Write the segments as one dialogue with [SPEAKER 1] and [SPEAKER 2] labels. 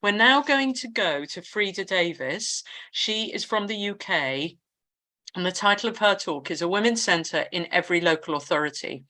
[SPEAKER 1] We're now going to go to Freda Davis. She is from the UK, and the title of her talk is A Women's Centre in Every Local Authority.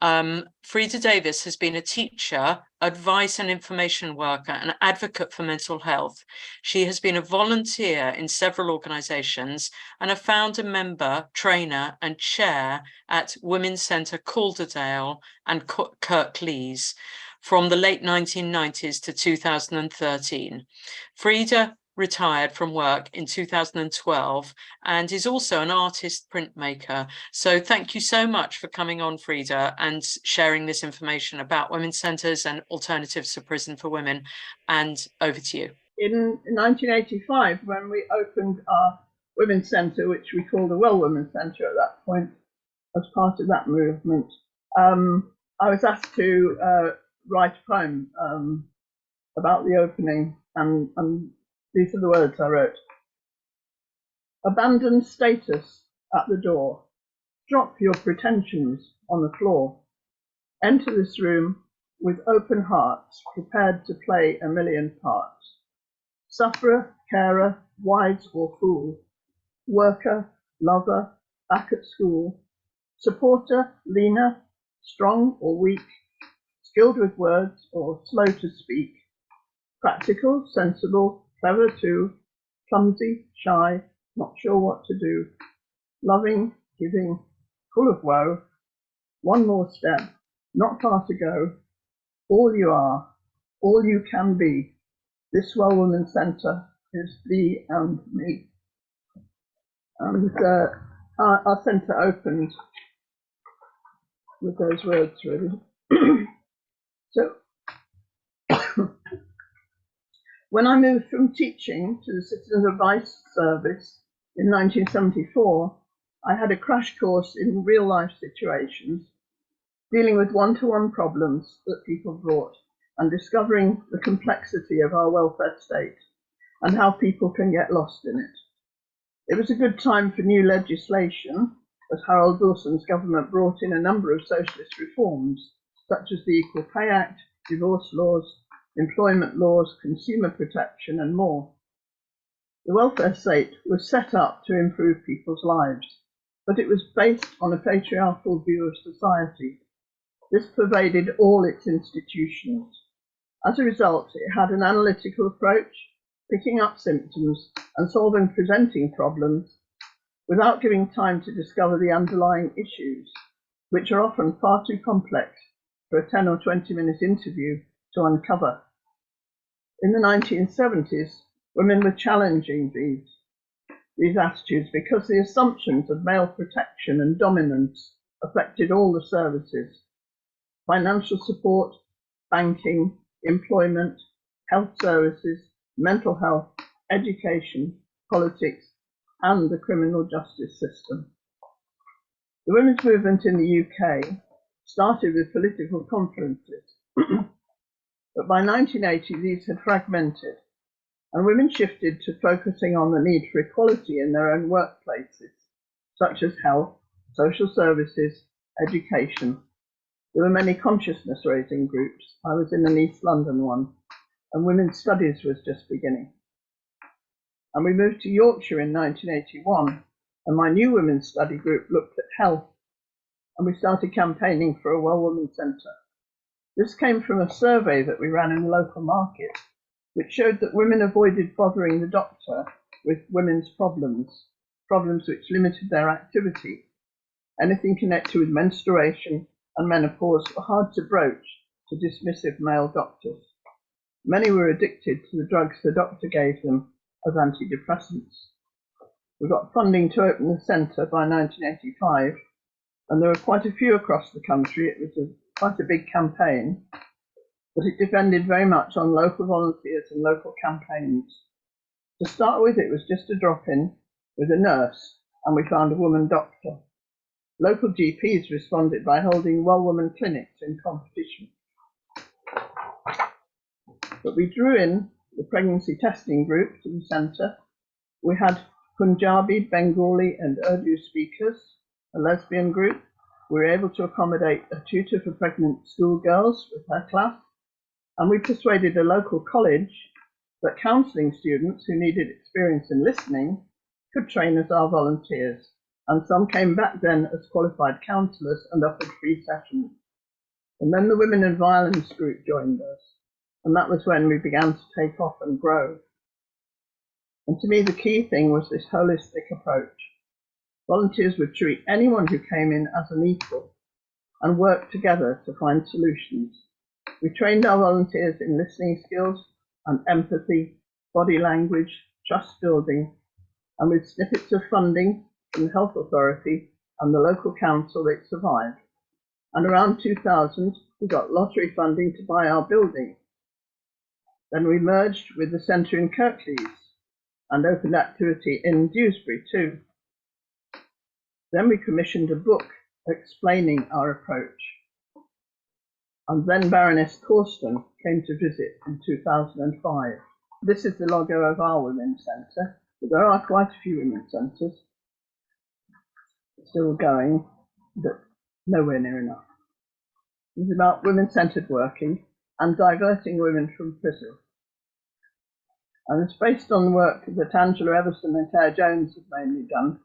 [SPEAKER 1] Freda Davis has been a teacher, advice and information worker, and advocate for mental health. She has been a volunteer in several organisations and a founder, member, trainer and chair at WomenCentre Calderdale and Kirklees from the late 1990s to 2013. Freda retired from work in 2012 and is also an artist printmaker. So thank you so much for coming on, Freda, and sharing this information about women's centres and alternatives to prison for women. And over to you.
[SPEAKER 2] In 1985, when we opened our women's centre, which we called the Women's Centre at that point, as part of that movement, I was asked to write a poem about the opening, and these are the words I wrote. Abandon status at the door. Drop your pretensions on the floor. Enter this room with open hearts, prepared to play a million parts. Sufferer, carer, wise or fool. Worker, lover, back at school. Supporter, leaner, strong or weak. Skilled with words or slow to speak. Practical, sensible, clever too, clumsy, shy, not sure what to do, loving, giving, full of woe, one more step, not far to go, all you are, all you can be, this Women's Centre is thee and me. And our centre opened with those words, really. So, when I moved from teaching to the Citizens Advice Service in 1974, I had a crash course in real life situations, dealing with one-to-one problems that people brought and discovering the complexity of our welfare state and how people can get lost in it. It was a good time for new legislation, as Harold Wilson's government brought in a number of socialist reforms, such as the Equal Pay Act, divorce laws, employment laws, consumer protection, and more. The welfare state was set up to improve people's lives, but it was based on a patriarchal view of society. This pervaded all its institutions. As a result, it had an analytical approach, picking up symptoms and solving presenting problems without giving time to discover the underlying issues, which are often far too complex for a 10 or 20-minute interview to uncover. In the 1970s, women were challenging these attitudes because the assumptions of male protection and dominance affected all the services: financial support, banking, employment, health services, mental health, education, politics, and the criminal justice system. The women's movement in the UK started with political conferences, but by 1980 these had fragmented, and women shifted to focusing on the need for equality in their own workplaces, such as health, social services, education. There were many consciousness-raising groups. I was in an East London one, and Women's Studies was just beginning. And we moved to Yorkshire in 1981, and my new women's study group looked at health, and we started campaigning for a Women's Centre. This came from a survey that we ran in the local market, which showed that women avoided bothering the doctor with women's problems which limited their activity. Anything connected with menstruation and menopause were hard to broach to dismissive male doctors. Many were addicted to the drugs the doctor gave them as antidepressants. We got funding to open the centre by 1985, and there were quite a few across the country. It was quite a big campaign, but it depended very much on local volunteers and local campaigns. To start with, it was just a drop-in with a nurse, and we found a woman doctor. Local GPs responded by holding woman clinics in competition. But we drew in the pregnancy testing group to the centre. We had Punjabi, Bengali and Urdu speakers, a lesbian group. We were able to accommodate a tutor for pregnant schoolgirls with her class, and we persuaded a local college that counselling students who needed experience in listening could train as our volunteers, and some came back then as qualified counsellors and offered free sessions. And then the Women in Violence group joined us, and that was when we began to take off and grow. And to me, the key thing was this holistic approach. Volunteers would treat anyone who came in as an equal and work together to find solutions. We trained our volunteers in listening skills and empathy, body language, trust building, and with snippets of funding from the Health Authority and the local council, it survived. And around 2000, we got lottery funding to buy our building. Then we merged with the centre in Kirklees and opened activity in Dewsbury too. Then we commissioned a book explaining our approach. And then Baroness Corsten came to visit in 2005. This is the logo of our Women's Centre, but there are quite a few women's centres still going, but nowhere near enough. It's about women-centred working and diverting women from prison. And it's based on the work that Angela Everson and Claire Jones have mainly done,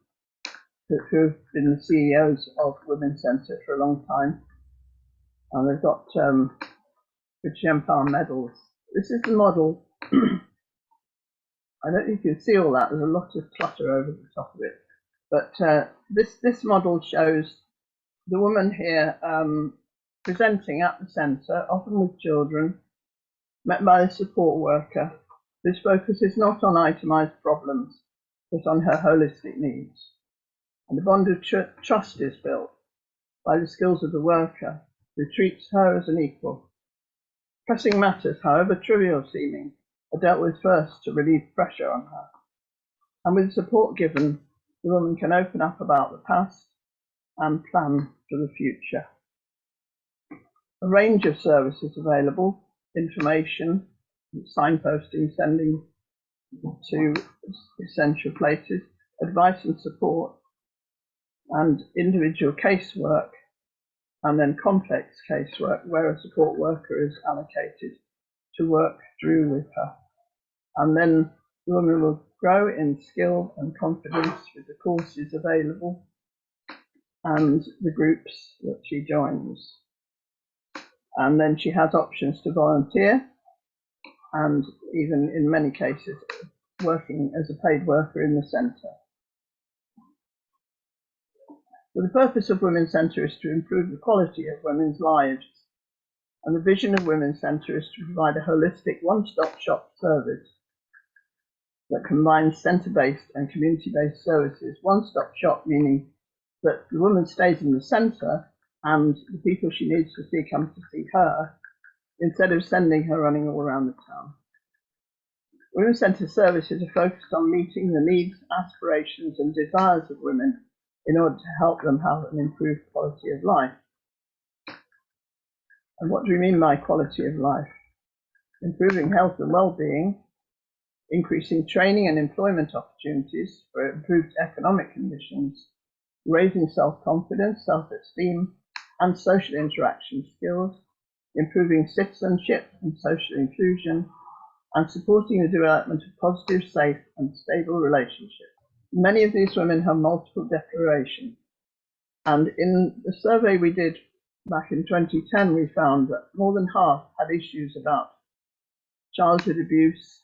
[SPEAKER 2] who have been the CEOs of Women's Centre for a long time. And they've got British Empire medals. This is the model. I don't think you can see all that. There's a lot of clutter over the top of it. But this model shows the woman here presenting at the centre, often with children, met by a support worker. This focuses not on itemised problems, but on her holistic needs. And a bond of trust is built by the skills of the worker, who treats her as an equal. Pressing matters, however trivial seeming, are dealt with first to relieve pressure on her. And with support given, the woman can open up about the past and plan for the future. A range of services available: information, signposting, sending to essential places, advice and support, and individual casework, and then complex casework where a support worker is allocated to work through with her. And then the woman will grow in skill and confidence with the courses available and the groups that she joins. And then she has options to volunteer, and even in many cases working as a paid worker in the centre. So the purpose of Women's Centre is to improve the quality of women's lives, and the vision of Women's Centre is to provide a holistic one-stop shop service that combines centre-based and community-based services. One-stop shop meaning that the woman stays in the centre and the people she needs to see come to see her, instead of sending her running all around the town. Women's Centre services are focused on meeting the needs, aspirations and desires of women in order to help them have an improved quality of life. And what do we mean by quality of life? Improving health and well-being, increasing training and employment opportunities for improved economic conditions, raising self-confidence, self-esteem and social interaction skills, improving citizenship and social inclusion, and supporting the development of positive, safe and stable relationships. Many of these women have multiple declarations, and in the survey we did back in 2010, we found that more than half had issues about childhood abuse,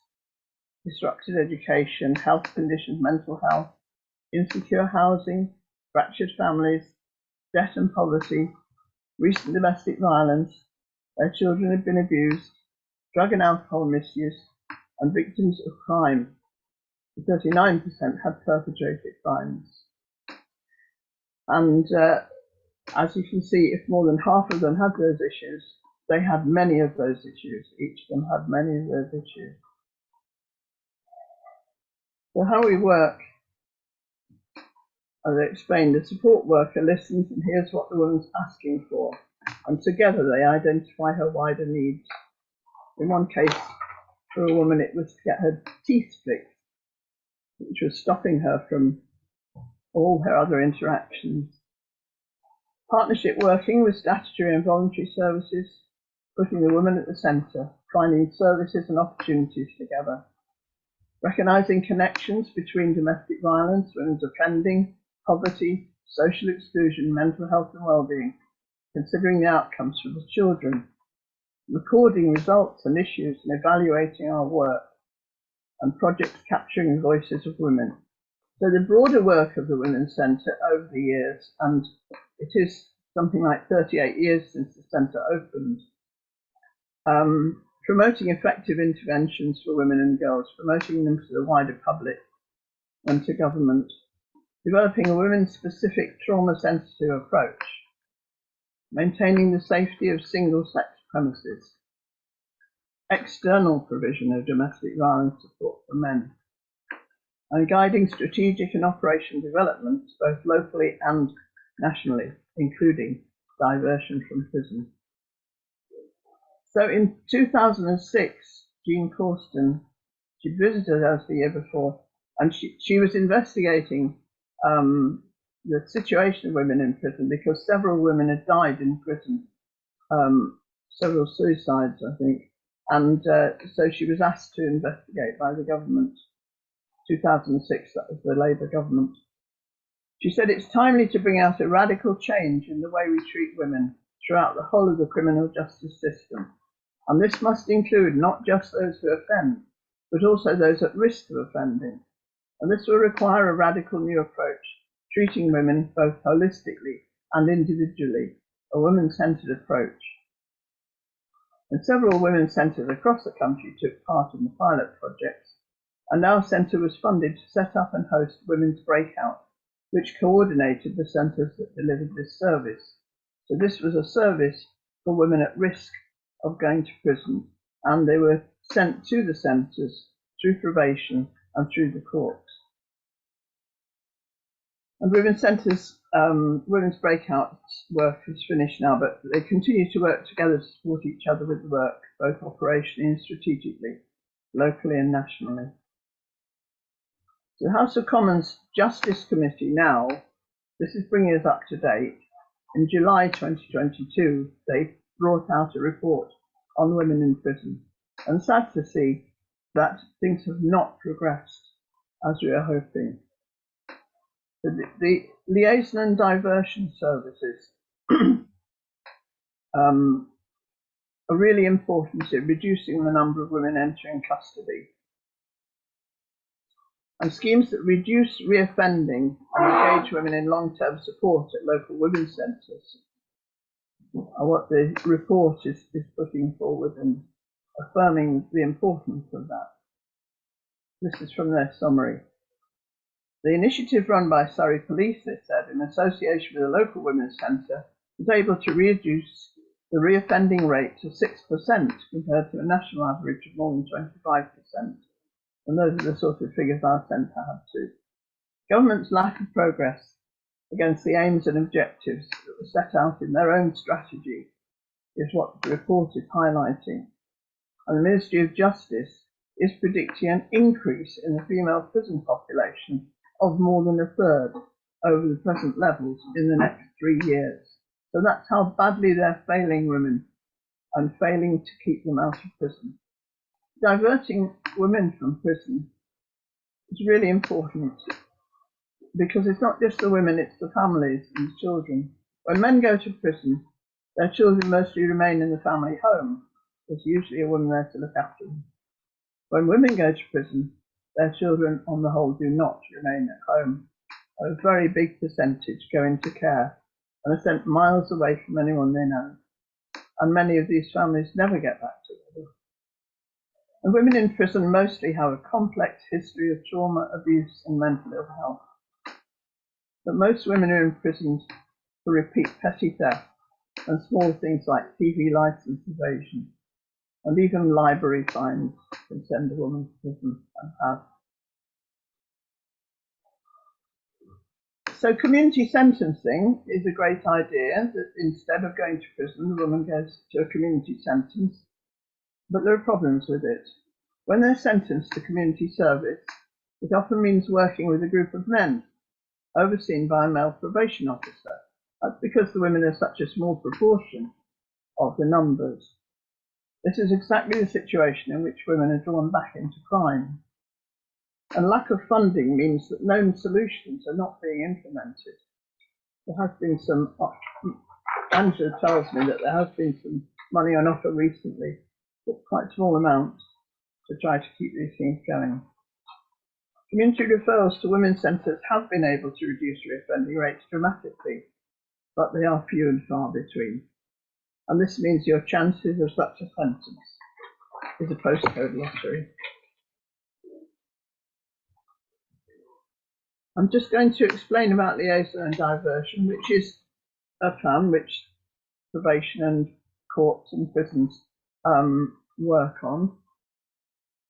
[SPEAKER 2] disrupted education, health conditions, mental health, insecure housing, fractured families, debt and poverty, recent domestic violence, their children had been abused, drug and alcohol misuse, and victims of crime. 39% had perpetrated crimes. And as you can see, if more than half of them had those issues, they had many of those issues. Each of them had many of those issues. So how we work, as I explained, the support worker listens and hears what the woman's asking for, and together they identify her wider needs. In one case, for a woman, it was to get her teeth fixed, which was stopping her from all her other interactions. Partnership working with statutory and voluntary services, putting the woman at the centre, finding services and opportunities together, recognising connections between domestic violence, women's offending, poverty, social exclusion, mental health and well-being, considering the outcomes for the children, recording results and issues and evaluating our work, and projects capturing the voices of women. So the broader work of the Women's Centre over the years, and it is something like 38 years since the centre opened, promoting effective interventions for women and girls, promoting them to the wider public and to government, developing a women-specific trauma-sensitive approach, maintaining the safety of single-sex premises, external provision of domestic violence support for men, and guiding strategic and operational developments both locally and nationally, including diversion from prison. So in 2006, Jean Corsten, she'd visited us the year before, and she was investigating the situation of women in prison because several women had died in prison, several suicides, I think. And so she was asked to investigate by the government. 2006, that was the Labour government. She said it's timely to bring out a radical change in the way we treat women throughout the whole of the criminal justice system. And this must include not just those who offend, but also those at risk of offending. And this will require a radical new approach, treating women both holistically and individually, a women-centred approach. And several women's centres across the country took part in the pilot projects, and our centre was funded to set up and host Women's Breakout, which coordinated the centres that delivered this service. So this was a service for women at risk of going to prison, and they were sent to the centres through probation and through the courts. And Women's Centre's Women's Breakout work is finished now, but they continue to work together to support each other with the work, both operationally and strategically, locally and nationally. So the House of Commons Justice Committee now, this is bringing us up to date. In July 2022, they brought out a report on women in prison. And sad to see that things have not progressed as we are hoping. The liaison and diversion services are really important in reducing the number of women entering custody. And schemes that reduce reoffending and engage women in long-term support at local women's centres are what the report is putting forward and affirming the importance of that. This is from their summary. The initiative run by Surrey Police, they said, in association with a local women's centre, was able to reduce the reoffending rate to 6% compared to a national average of more than 25%. And those are the sort of figures our centre had too. Government's lack of progress against the aims and objectives that were set out in their own strategy is what the report is highlighting. And the Ministry of Justice is predicting an increase in the female prison population of more than a third over the present levels in the next 3 years. So that's how badly they're failing women and failing to keep them out of prison. Diverting women from prison is really important because it's not just the women, it's the families and the children. When men go to prison, their children mostly remain in the family home. There's usually a woman there to look after them. When women go to prison, their children, on the whole, do not remain at home. A very big percentage go into care and are sent miles away from anyone they know. And many of these families never get back together. And women in prison mostly have a complex history of trauma, abuse, and mental ill health. But most women are in prison for repeat petty theft and small things like TV license evasion. And even library fines can send a woman to prison and have. So community sentencing is a great idea, that instead of going to prison, the woman goes to a community sentence. But there are problems with it. When they're sentenced to community service, it often means working with a group of men, overseen by a male probation officer. That's because the women are such a small proportion of the numbers. This is exactly the situation in which women are drawn back into crime. And lack of funding means that known solutions are not being implemented. There has been some, Angela tells me that there has been some money on offer recently, but quite small amounts, to try to keep these things going. Community referrals to women's centres have been able to reduce reoffending rates dramatically, but they are few and far between. And this means your chances of such a sentence is a postcode lottery. I'm just going to explain about liaison and diversion, which is a plan which probation and courts and prisons work on.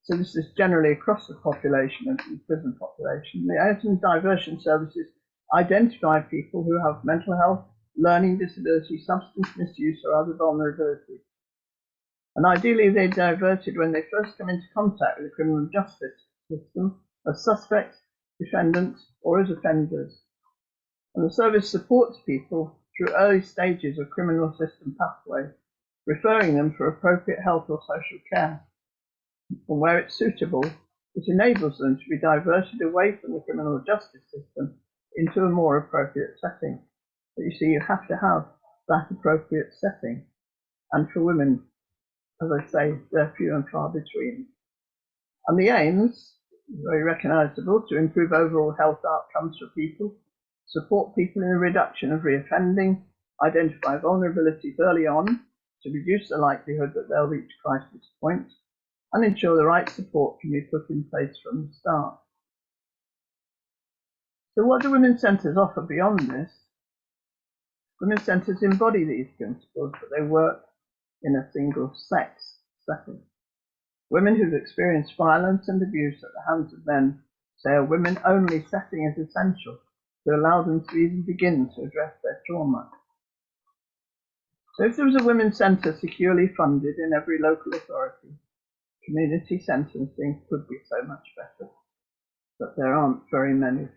[SPEAKER 2] So this is generally across the population of the prison population. Liaison and diversion services identify people who have mental health, learning disability, substance misuse or other vulnerability. And ideally they're diverted when they first come into contact with the criminal justice system as suspects, defendants or as offenders. And the service supports people through early stages of criminal system pathway, referring them for appropriate health or social care. And where it's suitable, it enables them to be diverted away from the criminal justice system into a more appropriate setting. But you see, you have to have that appropriate setting. And for women, as I say, they're few and far between. And the aims, very recognisable, to improve overall health outcomes for people, support people in the reduction of reoffending, identify vulnerabilities early on to reduce the likelihood that they'll reach crisis point, and ensure the right support can be put in place from the start. So what do women's centres offer beyond this? Women's centres embody these principles, but they work in a single-sex setting. Women who've experienced violence and abuse at the hands of men say a women-only setting is essential to allow them to even begin to address their trauma. So if there was a women's centre securely funded in every local authority, community sentencing could be so much better. But there aren't very many.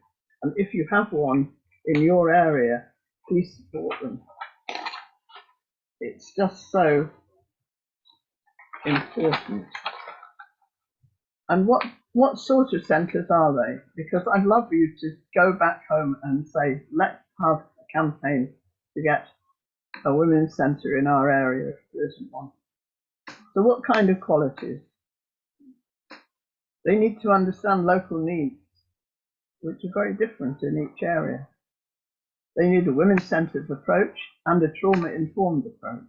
[SPEAKER 2] And if you have one in your area, please support them. It's just so important. And what sort of centres are they? Because I'd love you to go back home and say, let's have a campaign to get a women's centre in our area if there isn't one. So what kind of qualities? They need to understand local needs, which are very different in each area. They need a women's centred approach and a trauma-informed approach,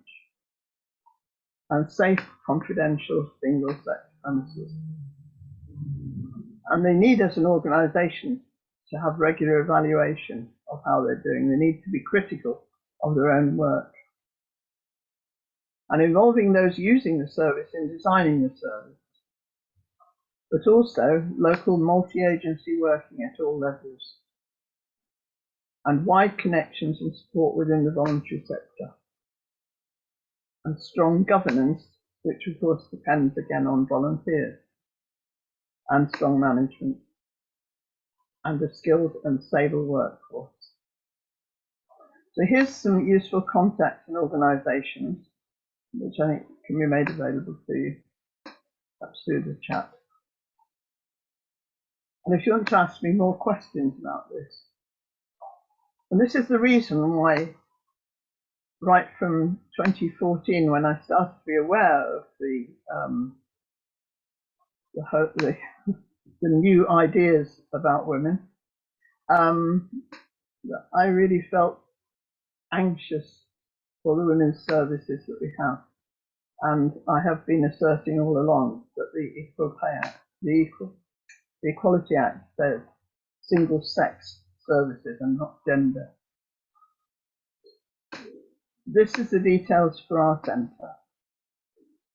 [SPEAKER 2] and safe, confidential, single-sex premises. And they need, as an organisation, to have regular evaluation of how they're doing. They need to be critical of their own work. And involving those using the service in designing the service, but also local multi-agency working at all levels, and wide connections and support within the voluntary sector, and strong governance, which of course depends again on volunteers, and strong management, and a skilled and stable workforce. So here's some useful contacts and organisations, which I think can be made available to you, perhaps through the chat. And if you want to ask me more questions about this, and this is the reason why, right from 2014, when I started to be aware of the new ideas about women, I really felt anxious for the women's services that we have. And I have been asserting all along that the Equal Pay Act, the Equality Act says single-sex services and not gender. This is the details for our centre,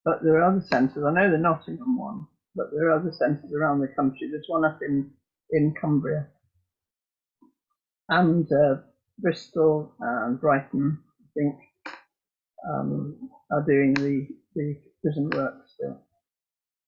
[SPEAKER 2] but there are other centres. I know the Nottingham one, but there are other centres around the country. There's one up in Cumbria, and Bristol and Brighton, I think, are doing the prison work still.